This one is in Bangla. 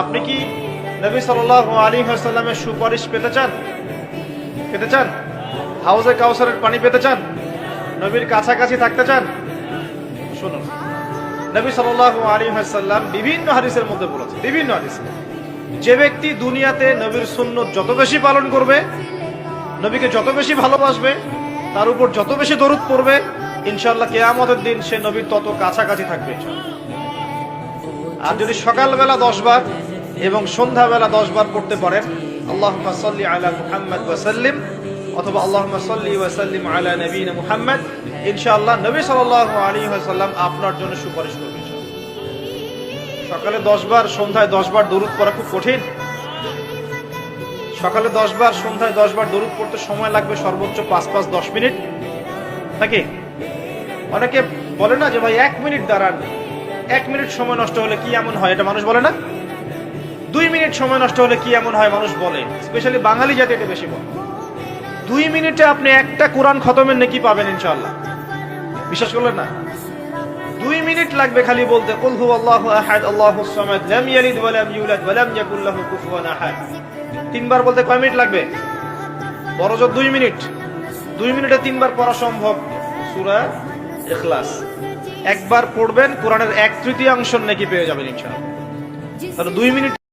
আপনি কি নবী সাল্লাল্লাহু আলাইহি ওয়াসাল্লামের সুপারিশ পেতে চান? হাউজে কাউসারের পানি পেতে চান? নবীর কাছাকাছি থাকতে চান? শুনুন, নবী সাল্লাল্লাহু আলাইহি ওয়াসাল্লাম বিভিন্ন হাদিসের মধ্যে বলেছেন, বিভিন্ন হাদিসে, যে ব্যক্তি দুনিয়াতে নবীর সুন্নত যত বেশি পালন করবে, নবীকে যত বেশি ভালোবাসবে, তার উপর যত বেশি দরুদ পড়বে, ইনশাআল্লাহ কিয়ামতের দিন সে নবীর তত কাছাকাছি থাকবে। আর যদি সকালবেলা 10 বার এবং সন্ধ্যাবেলা 10 বার পড়তে পারেন, আল্লাহুম্মা সাল্লি আলা মুহাম্মাদ ওয়া সাল্লিম, অথবা আল্লাহুম্মা সাল্লি ওয়া সাল্লিম আলা নবিয়িনা মুহাম্মাদ, ইনশাআল্লাহ নবী সাল্লাল্লাহু আলাইহি ওয়াসাল্লাম আপনার জন্য সুপারিশ করবেন। সকালে 10 বার, সন্ধ্যায় 10 বার দরুদ পড়া খুব কঠিন। সকালে 10 বার, সন্ধ্যায় 10 বার দরুদ পড়তে সময় লাগবে সর্বোচ্চ 5-10 মিনিট, নাকি? অনেকে বলে না যে ভাই 1 মিনিট দাঁড়ান, 1 মিনিট সময় নষ্ট হলে কি এমন হয়, এটা মানুষ বলে না? 2 মিনিট সময় নষ্ট হলে কি এমন হয় মানুষ বলে, স্পেশালি বাঙালি জাতি এটা বেশি বলে। 2 মিনিটে আপনি একটা কোরআন খতমের নেকি পাবেন ইনশাআল্লাহ, বিশ্বাস করলেন না? 2 মিনিট লাগবে খালি বলতে, কুল হুয়াল্লাহু আহাদ আল্লাহুস সামাদ লাম ইয়ালিদ ওয়া লাম ইউলাদ ওয়া লাম ইয়াকুল লাহু কুফুয়ান আহাদ। 3 বার বলতে কয় মিনিট লাগবে? বড়জোর 2 মিনিট। 2 মিনিটে 3 বার পড়া সম্ভব সূরা ইখলাস। একবার পড়বেন, কোরআনের 1/3 নেকি পেয়ে যাবেন ইনশাআল্লাহ। তাহলে 2 মিনিট